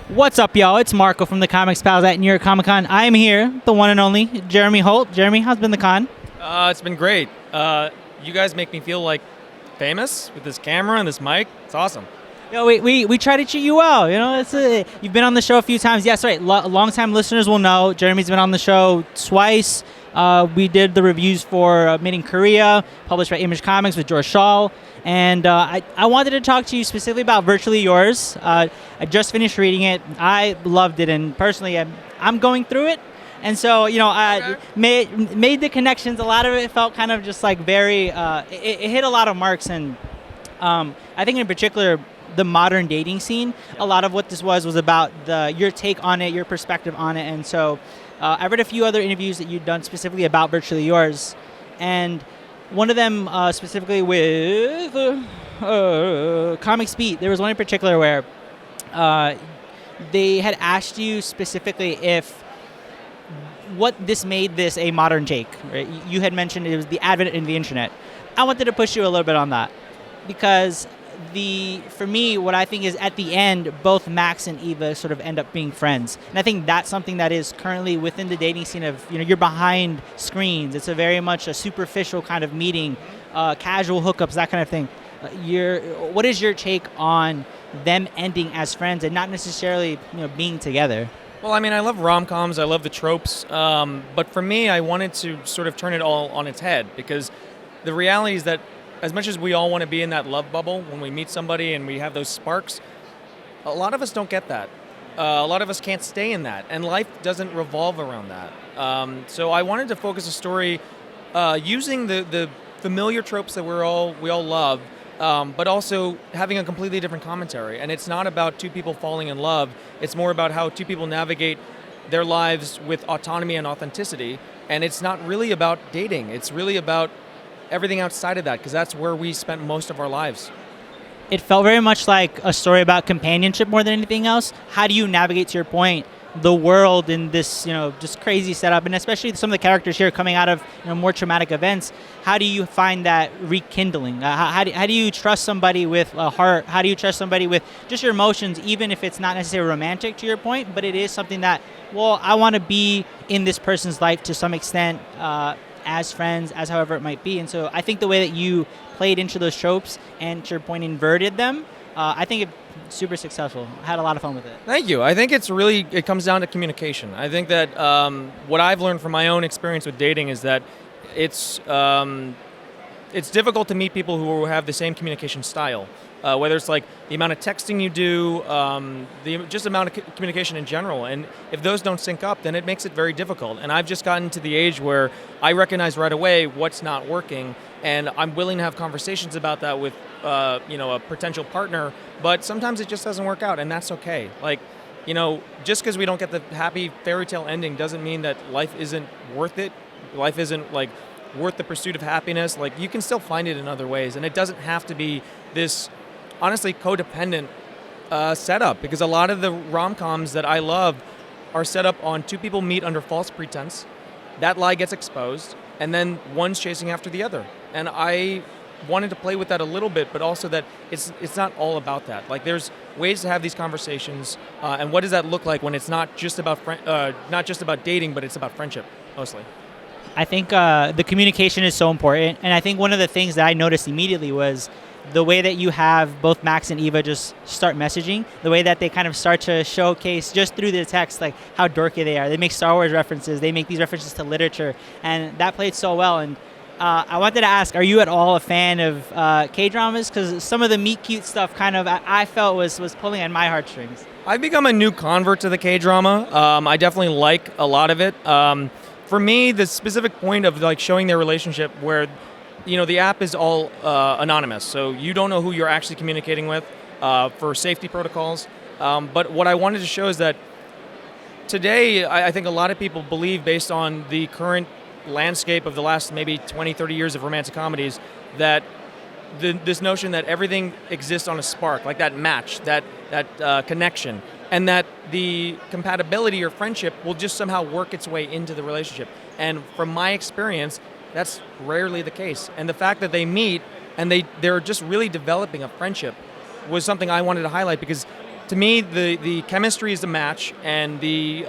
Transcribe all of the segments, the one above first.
What's up, y'all? It's Marco from the Comics Pals at New York Comic Con. I am here, the one and only Jeremy Holt. Jeremy, how's been the con? It's been great. You guys make me feel like famous with this camera and this mic. It's awesome. Yo, we try to treat you well. You know, you've been on the show a few times. Yes, right. Long-time listeners will know Jeremy's been on the show twice. We did the reviews for Made in Korea, published by Image Comics with George Shaw. And I wanted to talk to you specifically about Virtually Yours. I just finished reading it. I loved it, and personally, I'm going through it. And so, you know, I made the connections. A lot of it felt kind of just like very, it hit a lot of marks. And I think in particular, the modern dating scene, a lot of what this was about your take on it, your perspective on it. And so I read a few other interviews that you'd done specifically about Virtually Yours. And one of them specifically with Comics Beat, there was one in particular where they had asked you specifically if what this made this a modern take. Right? You had mentioned it was the advent of the internet. I wanted to push you a little bit on that because for me, what I think is at the end, both Max and Eva sort of end up being friends. And I think that's something that is currently within the dating scene of, you know, you're behind screens. It's a very much a superficial kind of meeting, casual hookups, that kind of thing. What is your take on them ending as friends and not necessarily, you know, being together? Well, I mean, I love rom-coms. I love the tropes. But for me, I wanted to sort of turn it all on its head because the reality is that as much as we all want to be in that love bubble when we meet somebody and we have those sparks, a lot of us don't get that. A lot of us can't stay in that, and life doesn't revolve around that. So I wanted to focus a story using the familiar tropes that we all love, but also having a completely different commentary. And it's not about two people falling in love. It's more about how two people navigate their lives with autonomy and authenticity. And it's not really about dating. It's really about everything outside of that, because that's where we spent most of our lives. It felt very much like a story about companionship more than anything else. How do you navigate, to your point, the world in this, you know, just crazy setup, and especially some of the characters here coming out of, you know, more traumatic events? How do you find that rekindling? How do you trust somebody with a heart? How do you trust somebody with just your emotions, even if it's not necessarily romantic, to your point, but it is something that, well, I want to be in this person's life to some extent, as friends, as however it might be. And so I think the way that you played into those tropes and, to your point, inverted them, I think it's super successful. I had a lot of fun with it. Thank you. I think it comes down to communication. I think that what I've learned from my own experience with dating is that it's difficult to meet people who have the same communication style. Whether it's like the amount of texting you do, the just amount of communication in general. And if those don't sync up, then it makes it very difficult. And I've just gotten to the age where I recognize right away what's not working, and I'm willing to have conversations about that with a potential partner, but sometimes it just doesn't work out, and that's okay. Like, you know, just because we don't get the happy fairy tale ending doesn't mean that life isn't worth it. Life isn't like worth the pursuit of happiness. Like, you can still find it in other ways, and it doesn't have to be this honestly codependent setup, because a lot of the rom-coms that I love are set up on two people meet under false pretense, that lie gets exposed, and then one's chasing after the other. And I wanted to play with that a little bit, but also that it's not all about that. Like, there's ways to have these conversations, and what does that look like when it's not just about dating, but it's about friendship mostly. I think the communication is so important, and I think one of the things that I noticed immediately was the way that you have both Max and Eva just start messaging, the way that they kind of start to showcase just through the text, like how dorky they are. They make Star Wars references, they make these references to literature, and that played so well. And I wanted to ask, are you at all a fan of K-dramas? Because some of the meet cute stuff kind of, I felt was pulling on my heartstrings. I've become a new convert to the K-drama. I definitely like a lot of it. For me, the specific point of like showing their relationship where, you know, the app is all anonymous, so you don't know who you're actually communicating with for safety protocols. But what I wanted to show is that today, I think a lot of people believe, based on the current landscape of the last maybe 20, 30 years of romantic comedies, that this notion that everything exists on a spark, like that match, that connection, and that the compatibility or friendship will just somehow work its way into the relationship. And from my experience, that's rarely the case. And the fact that they meet and they're just really developing a friendship was something I wanted to highlight, because to me, the chemistry is the match, and the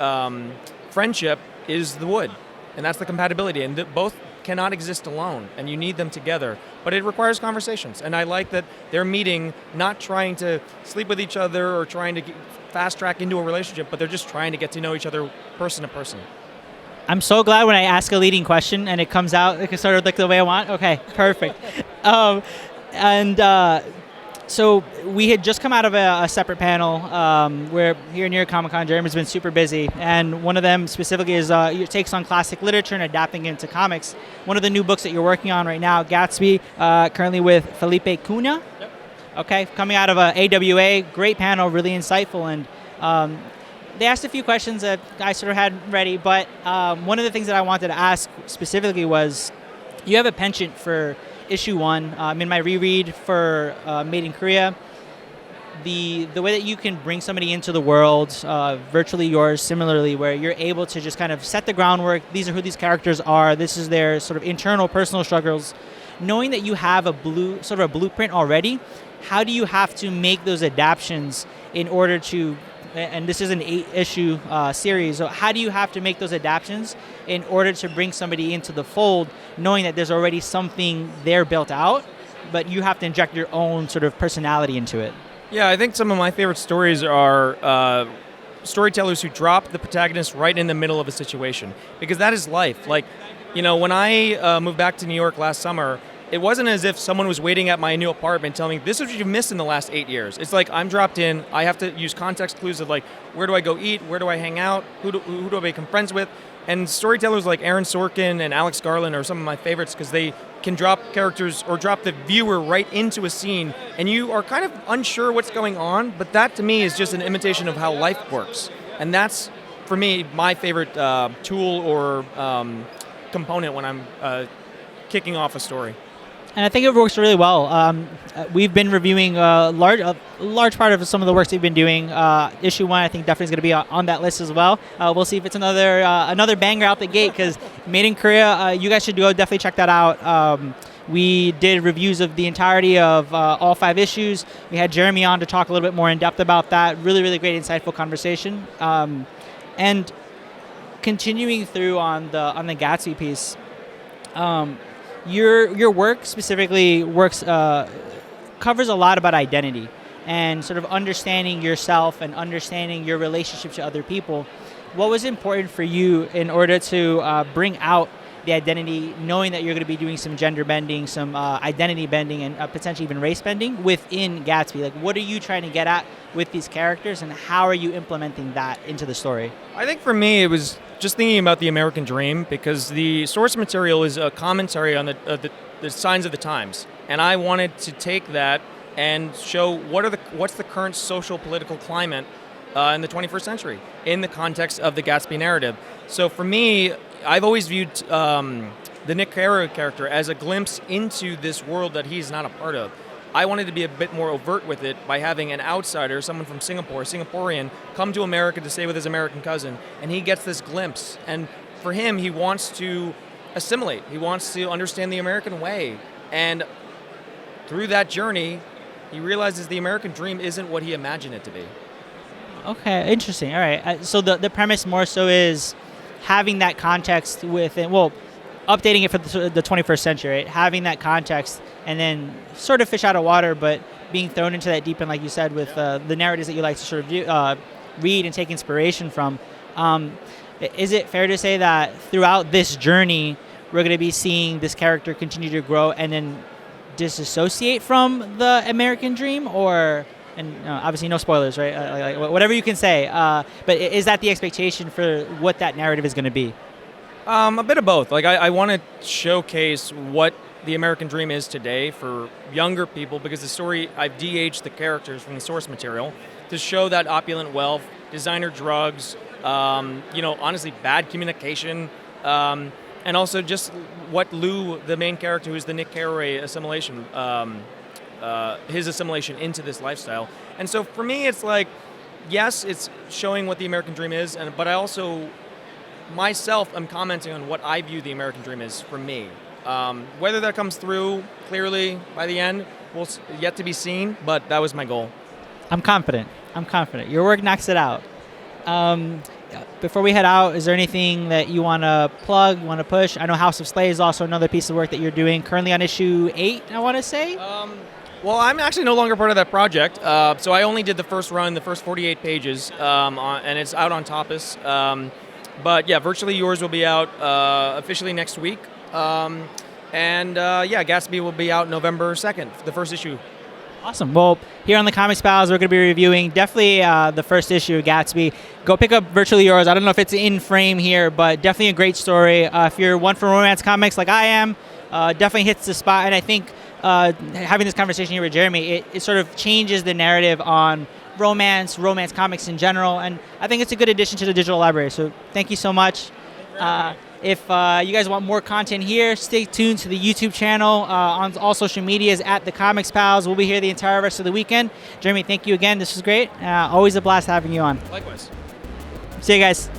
friendship is the wood, and that's the compatibility. And both cannot exist alone, and you need them together. But it requires conversations, and I like that they're meeting, not trying to sleep with each other or trying to fast track into a relationship, but they're just trying to get to know each other person to person. I'm so glad when I ask a leading question and it comes out sort of like the way I want. Okay, perfect. So we had just come out of a separate panel where here in New York Comic Con, Jeremy's been super busy, and one of them specifically is your takes on classic literature and adapting it into comics. One of the new books that you're working on right now, Gatsby, currently with Felipe Cunha. Yep. Okay, coming out of AWA, great panel, really insightful, and they asked a few questions that I sort of had ready, but one of the things that I wanted to ask specifically was, you have a penchant for issue 1. In my reread for Made in Korea, the way that you can bring somebody into the world, virtually yours, similarly, where you're able to just kind of set the groundwork. These are who these characters are. This is their sort of internal personal struggles. Knowing that you have a blueprint already, how do you have to make those adaptations in order to? And this is an 8-issue series, so how do you have to make those adaptations in order to bring somebody into the fold, knowing that there's already something there built out, but you have to inject your own sort of personality into it? Yeah, I think some of my favorite stories are storytellers who drop the protagonist right in the middle of a situation, because that is life. Like, when I moved back to New York last summer, it wasn't as if someone was waiting at my new apartment telling me, this is what you've missed in the last 8 years. It's like I'm dropped in. I have to use context clues of like, where do I go eat? Where do I hang out? Who do I become friends with? And storytellers like Aaron Sorkin and Alex Garland are some of my favorites because they can drop characters or drop the viewer right into a scene, and you are kind of unsure what's going on, but that to me is just an imitation of how life works. And that's, for me, my favorite tool or component when I'm kicking off a story. And I think it works really well. We've been reviewing a large part of some of the works we've been doing. Issue 1, I think, definitely is going to be on that list as well. We'll see if it's another banger out the gate, because Made in Korea, you guys should go definitely check that out. We did reviews of the entirety of all 5 issues. We had Jeremy on to talk a little bit more in depth about that. Really, really great, insightful conversation. And continuing through on the Gatsby piece. Your work specifically covers a lot about identity and sort of understanding yourself and understanding your relationship to other people. What was important for you in order to bring out the identity, knowing that you're going to be doing some gender bending, some identity bending, and potentially even race bending within Gatsby? Like, what are you trying to get at with these characters, and how are you implementing that into the story? I think for me, it was just thinking about the American dream, because the source material is a commentary on the signs of the times, and I wanted to take that and show what's the current social political climate in the 21st century in the context of the Gatsby narrative. So for me, I've always viewed the Nick Caro character as a glimpse into this world that he's not a part of. I wanted to be a bit more overt with it by having an outsider, someone from Singapore, a Singaporean, come to America to stay with his American cousin, and he gets this glimpse. And for him, he wants to assimilate. He wants to understand the American way. And through that journey, he realizes the American dream isn't what he imagined it to be. Okay, interesting. All right. So the premise more so is having that context within, well, updating it for the 21st century, right? Having that context and then sort of fish out of water, but being thrown into that deep end, like you said, with the narratives that you like to sort of read and take inspiration from. Is it fair to say that throughout this journey, we're going to be seeing this character continue to grow and then disassociate from the American dream? Or, and obviously no spoilers, right? Like whatever you can say. But is that the expectation for what that narrative is going to be? A bit of both. Like I want to showcase what the American dream is today for younger people, because the story, I've de-aged the characters from the source material to show that opulent wealth, designer drugs, honestly bad communication, and also just what Lou, the main character, who's the Nick Caro assimilation, his assimilation into this lifestyle. And so for me, it's like, yes, it's showing what the American dream is, but I also myself am commenting on what I view the American dream is for me. Whether that comes through clearly by the end, yet to be seen, but that was my goal. I'm confident. Your work knocks it out. Before we head out, is there anything that you want to plug, you want to push? I know House of Slay is also another piece of work that you're doing currently on issue 8, I want to say. Well, I'm actually no longer part of that project, so I only did the first run, the first 48 pages, and it's out on Tapas. But yeah, Virtually Yours will be out officially next week. Gatsby will be out November 2nd, the first issue. Awesome. Well, here on the Comics Pals, we're going to be reviewing definitely the first issue of Gatsby. Go pick up Virtually Yours. I don't know if it's in frame here, but definitely a great story. If you're one for romance comics like I am, definitely hits the spot. And I think having this conversation here with Jeremy, it sort of changes the narrative on romance comics in general. And I think it's a good addition to the digital library. So thank you so much. If you guys want more content here, stay tuned to the YouTube channel on all social medias at The Comics Pals. We'll be here the entire rest of the weekend. Jeremy, thank you again. This was great. Always a blast having you on. Likewise. See you guys.